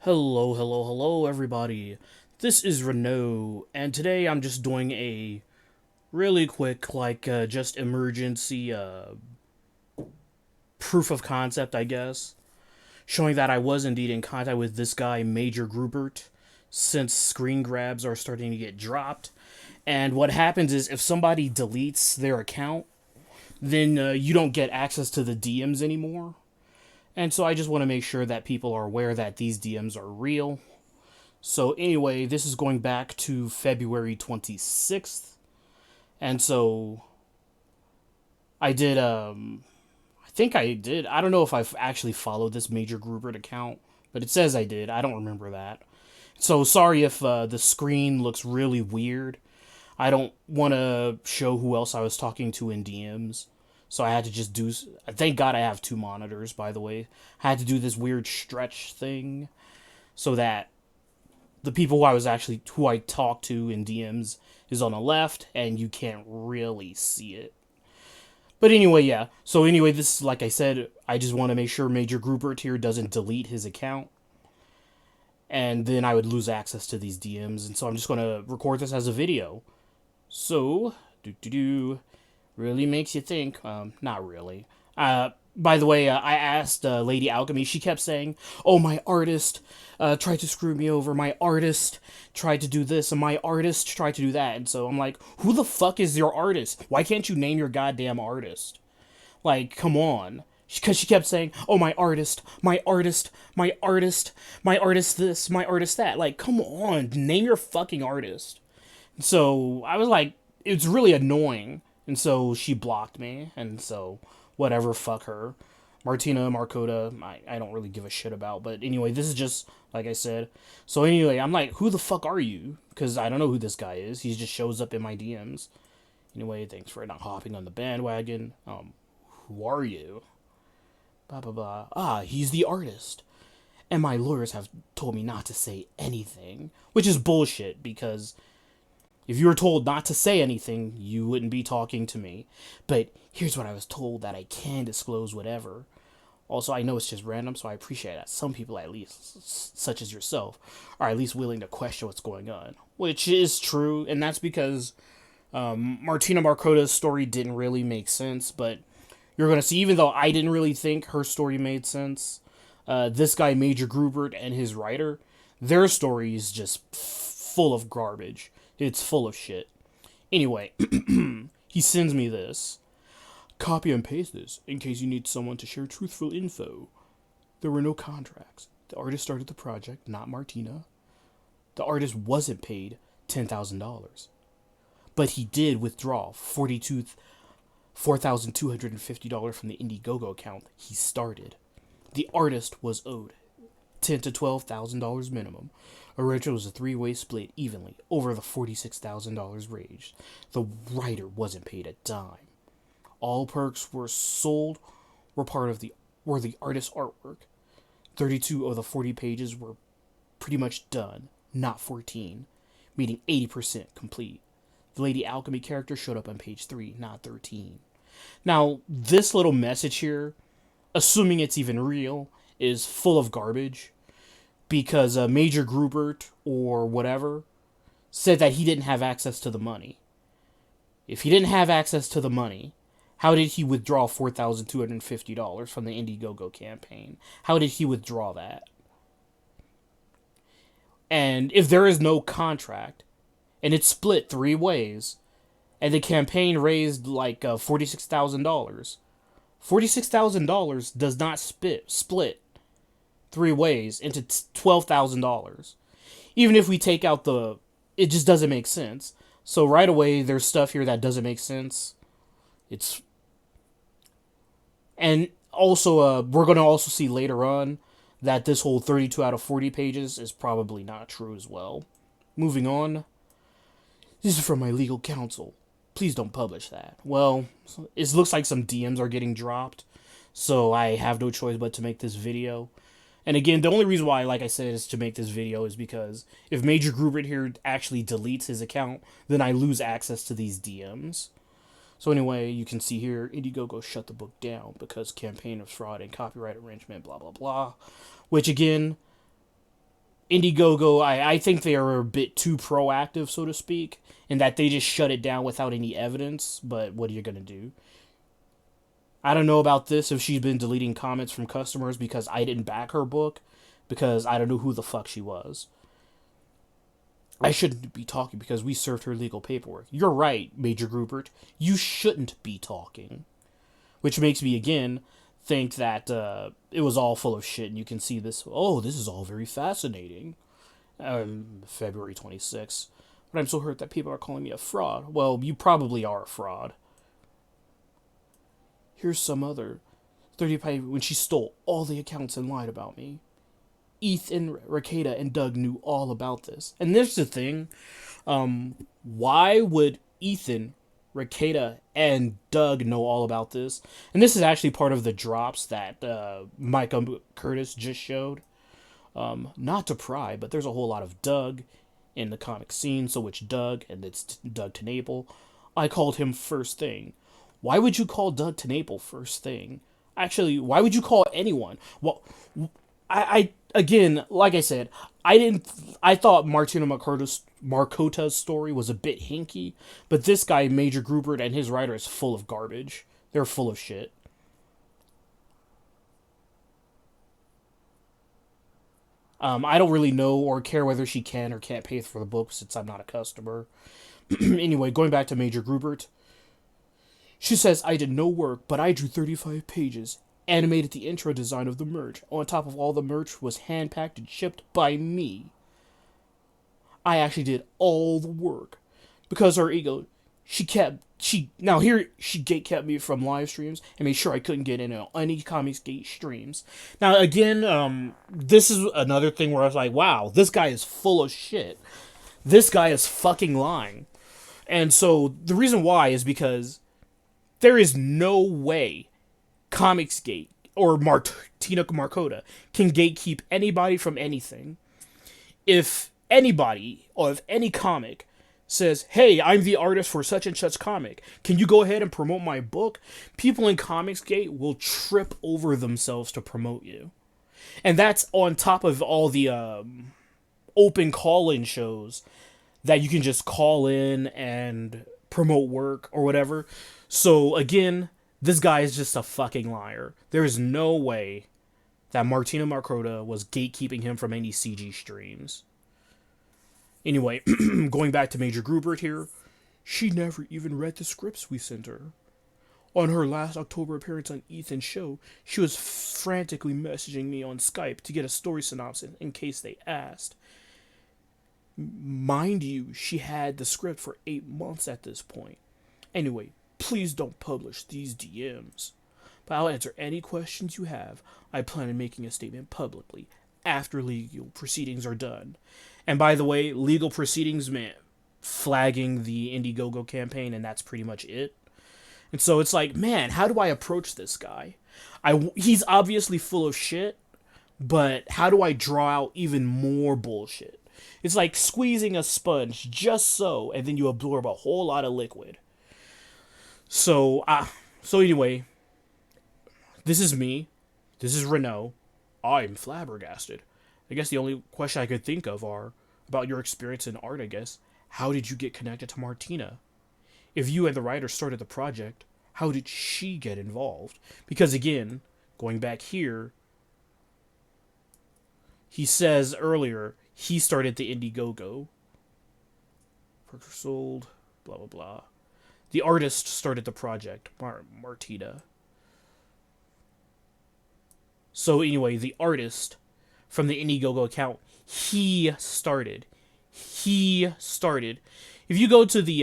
Hello, everybody. This is Renault, and today I'm just doing a really quick, just emergency proof of concept, I guess, showing that I was indeed in contact with this guy, Major Grubert, since screen grabs are starting to get dropped. And what happens is if somebody deletes their account, then you don't get access to the DMs anymore. And so I just want to make sure that people are aware that these DMs are real. So anyway, this is going back to February 26th. And so I did I think I did. I don't know if I've actually followed this Major Grubert account, but it says I did. I don't remember that. So sorry if the screen looks really weird. I don't want to show who else I was talking to in DMs. So I had to just do. Thank God I have two monitors, by the way. I had to do this weird stretch thing so that the people who I talked to in DMs is on the left, and you can't really see it. But anyway, yeah. So anyway, this like I said, I just want to make sure Major Grubert here doesn't delete his account, and then I would lose access to these DMs. And so I'm just gonna record this as a video. So really makes you think. Not really. By the way, I asked Lady Alchemy. She kept saying, "Oh, my artist tried to screw me over. My artist tried to do this, and my artist tried to do that." And so I'm like, "Who the fuck is your artist? Why can't you name your goddamn artist? Like, come on." Because she kept saying, "Oh, my artist, my artist, my artist, my artist this, my artist that." Like, come on, name your fucking artist. So I was like, it's really annoying. And so she blocked me. And so, whatever, fuck her. Martina, Markota, I don't really give a shit about. But anyway, this is just, like I said. So anyway, I'm like, who the fuck are you? Because I don't know who this guy is. He just shows up in my DMs. Anyway, thanks for not hopping on the bandwagon. Who are you? Blah, blah, blah. Ah, he's the artist. And my lawyers have told me not to say anything. Which is bullshit, because if you were told not to say anything, you wouldn't be talking to me. But here's what I was told, that I can disclose whatever. Also, I know it's just random, so I appreciate that some people, at least, such as yourself, are at least willing to question what's going on. Which is true, and that's because Martina Markota's story didn't really make sense, but you're going to see, even though I didn't really think her story made sense, this guy, Major Grubert, and his writer, their story is just full of garbage. It's full of shit. Anyway, he sends me this. Copy and paste this in case you need someone to share truthful info. There were no contracts. The artist started the project, not Martina. The artist wasn't paid $10,000, but he did withdraw $4,250 from the Indiegogo account he started. The artist was owed $10,000 to $12,000 minimum. Originally was a three-way split evenly over the $46,000 raised. The writer wasn't paid a dime. All perks were sold were the artist's artwork. 32 of the 40 pages were pretty much done, not 14, meaning 80% complete. The Lady Alchemy character showed up on page 3, not 13. Now, this little message here, assuming it's even real, is full of garbage because Major Grubert or whatever said that he didn't have access to the money. If he didn't have access to the money, how did he withdraw $4,250 from the Indiegogo campaign? How did he withdraw that? And if there is no contract, and it's split three ways, and the campaign raised like $46,000, $46,000 does not split three ways into $12,000. Even if we take out it just doesn't make sense. So right away, there's stuff here that doesn't make sense. And also, we're going to also see later on that this whole 32 out of 40 pages is probably not true as well. Moving on. This is from my legal counsel. Please don't publish that. Well, it looks like some DMs are getting dropped, so I have no choice but to make this video. And again, the only reason why, like I said, is to make this video is because if Major Grubert here actually deletes his account, then I lose access to these DMs. So anyway, you can see here, Indiegogo shut the book down because campaign of fraud and copyright infringement, blah, blah, blah. Which again, Indiegogo, I think they are a bit too proactive, so to speak, in that they just shut it down without any evidence. But what are you gonna do? I don't know about this if she's been deleting comments from customers because I didn't back her book, because I don't know who the fuck she was. I shouldn't be talking because we served her legal paperwork. You're right, Major Grubert. You shouldn't be talking. Which makes me, again, think that it was all full of shit, and you can see this. Oh, this is all very fascinating. February 26th. But I'm so hurt that people are calling me a fraud. Well, you probably are a fraud. Here's some other 30 when she stole all the accounts and lied about me. Ethan, Rakeda, and Doug knew all about this. And there's the thing. Why would Ethan, Rakeda, and Doug know all about this? And this is actually part of the drops that Micah Curtis just showed. Not to pry, but there's a whole lot of Doug in the comic scene, so it's Doug, and it's Doug Tenaple. I called him First Thing. Why would you call Doug Tenaple First Thing? Actually, why would you call anyone? Well, I again, like I said, I thought Martina Marcota's story was a bit hinky, but this guy, Major Grubert, and his writer is full of garbage. They're full of shit. I don't really know or care whether she can or can't pay for the book since I'm not a customer. Anyway, going back to Major Grubert. She says, I did no work, but I drew 35 pages, animated the intro design of the merch. On top of all the merch was hand-packed and shipped by me. I actually did all the work. Because her ego, she gate kept me from live streams and made sure I couldn't get in on any Comics Gate streams. Now, again, this is another thing where I was like, wow, this guy is full of shit. This guy is fucking lying. And so, the reason why is because there is no way Comicsgate or Martina Marcota can gatekeep anybody from anything. If anybody of any comic says, hey, I'm the artist for such and such comic, can you go ahead and promote my book? People in Comicsgate will trip over themselves to promote you. And that's on top of all the open call-in shows that you can just call in and promote work or whatever. So, again, this guy is just a fucking liar. There is no way that Martina Marcota was gatekeeping him from any CG streams. Anyway, going back to Major Grubert here, she never even read the scripts we sent her. On her last October appearance on Ethan's show, she was frantically messaging me on Skype to get a story synopsis in case they asked. Mind you, she had the script for 8 months at this point. Anyway, please don't publish these DMs. But I'll answer any questions you have. I plan on making a statement publicly after legal proceedings are done. And by the way, legal proceedings meant flagging the Indiegogo campaign, and that's pretty much it. And so it's like, man, how do I approach this guy? He's obviously full of shit, but how do I draw out even more bullshit? It's like squeezing a sponge just so, and then you absorb a whole lot of liquid. So anyway, this is me. This is Renault. I'm flabbergasted. I guess the only question I could think of are about your experience in art, I guess. How did you get connected to Martina? If you and the writer started the project, how did she get involved? Because again, going back here, he says earlier he started the Indiegogo. Purchase sold, blah, blah, blah. The artist started the project, Martina. So anyway, the artist from the Indiegogo account, he started. If you go to the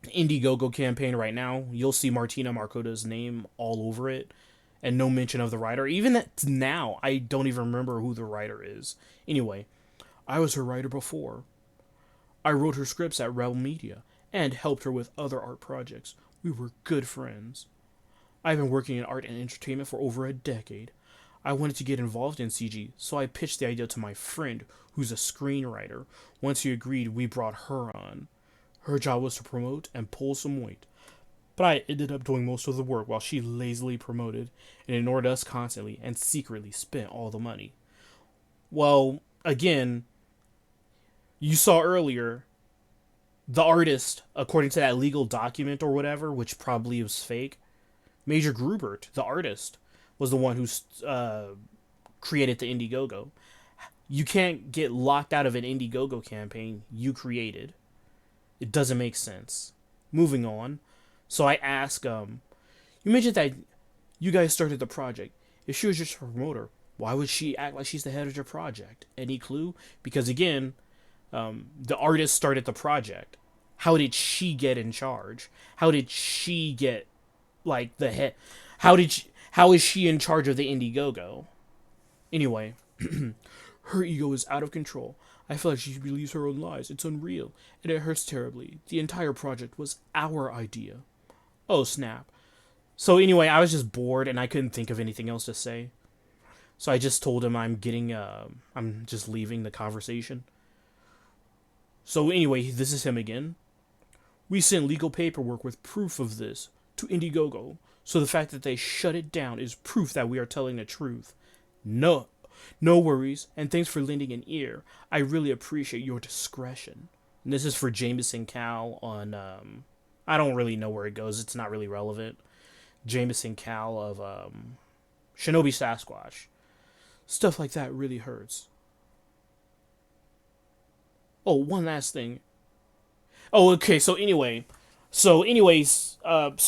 Indiegogo campaign right now, you'll see Martina Marcota's name all over it, and no mention of the writer. Even now, I don't even remember who the writer is. Anyway, I was her writer before. I wrote her scripts at Rebel Media and helped her with other art projects. We were good friends. I've been working in art and entertainment for over a decade. I wanted to get involved in CG, so I pitched the idea to my friend, who's a screenwriter. Once he agreed, we brought her on. Her job was to promote and pull some weight. But I ended up doing most of the work while she lazily promoted and ignored us constantly and secretly spent all the money. Well, again, you saw earlier the artist, according to that legal document or whatever, which probably was fake. Major Grubert, the artist, was the one who created the Indiegogo. You can't get locked out of an Indiegogo campaign you created. It doesn't make sense. Moving on. So I ask, you mentioned that you guys started the project. If she was just a promoter, why would she act like she's the head of the project? Any clue? Because again, the artist started the project. How did she get in charge? How did she get like the head? How is she in charge of the Indiegogo? Anyway, her ego is out of control. I feel like she believes her own lies. It's unreal, and it hurts terribly. The entire project was our idea. Oh, snap. So anyway, I was just bored and I couldn't think of anything else to say. So I just told him I'm just leaving the conversation. So anyway, this is him again. We sent legal paperwork with proof of this to Indiegogo. So the fact that they shut it down is proof that we are telling the truth. No, no worries, and thanks for lending an ear. I really appreciate your discretion. And this is for Jameson Cal on, I don't really know where it goes. It's not really relevant. Jameson Cal of, Shinobi Sasquatch. Stuff like that really hurts. Oh, one last thing. Oh, okay, so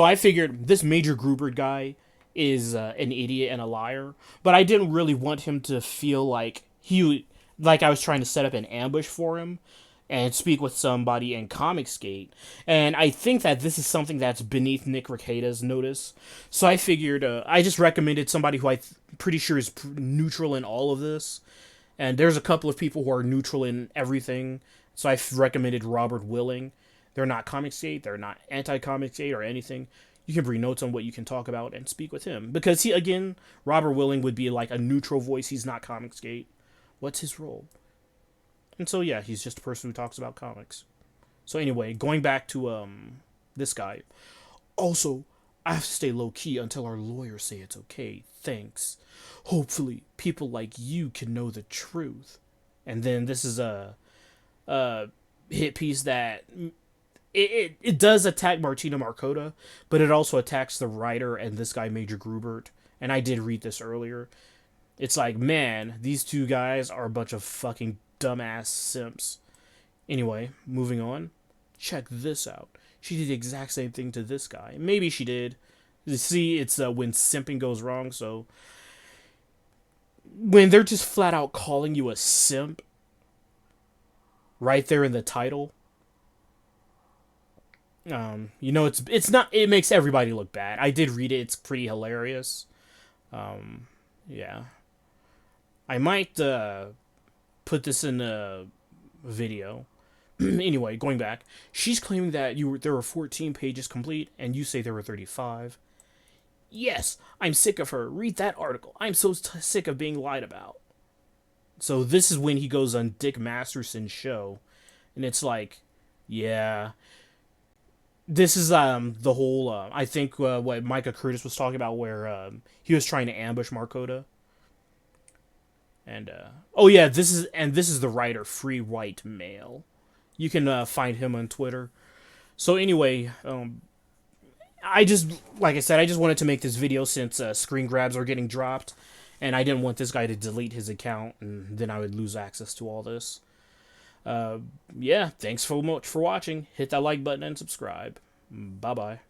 I figured this Major Grubert guy is an idiot and a liar, but I didn't really want him to feel like I was trying to set up an ambush for him and speak with somebody in Comicsgate. And I think that this is something that's beneath Nick Rekieta's notice. So I figured I just recommended somebody who I'm pretty sure is neutral in all of this. And there's a couple of people who are neutral in everything. So I've recommended Robert Willing. They're not Comicsgate. They're not anti-Comicsgate or anything. You can bring notes on what you can talk about and speak with him. Because Robert Willing would be like a neutral voice. He's not Comicsgate. What's his role? And so yeah, he's just a person who talks about comics. So anyway, going back to this guy. Also, I have to stay low key until our lawyers say it's okay. Thanks. Hopefully, people like you can know the truth. And then this is a hit piece that it does attack Martina Marcota, but it also attacks the writer and this guy Major Grubert. And I did read this earlier. It's like, man, these two guys are a bunch of fucking dumbass simps. Anyway, moving on. Check this out. She did the exact same thing to this guy. Maybe she did. You see, it's when simping goes wrong. So when they're just flat out calling you a simp, right there in the title, it's not. It makes everybody look bad. I did read it. It's pretty hilarious. Yeah, I might put this in a video. Anyway, going back, she's claiming that there were 14 pages complete, and you say there were 35. Yes, I'm sick of her. Read that article. I'm so sick of being lied about. So this is when he goes on Dick Masterson's show, and it's like, yeah, this is the whole I think what Micah Curtis was talking about, where he was trying to ambush Marcota. And oh yeah, this is the writer Free White Male. You can find him on Twitter. So anyway, I just, like I said, I just wanted to make this video since screen grabs are getting dropped, and I didn't want this guy to delete his account, and then I would lose access to all this. Yeah, thanks so much for watching. Hit that like button and subscribe. Bye bye.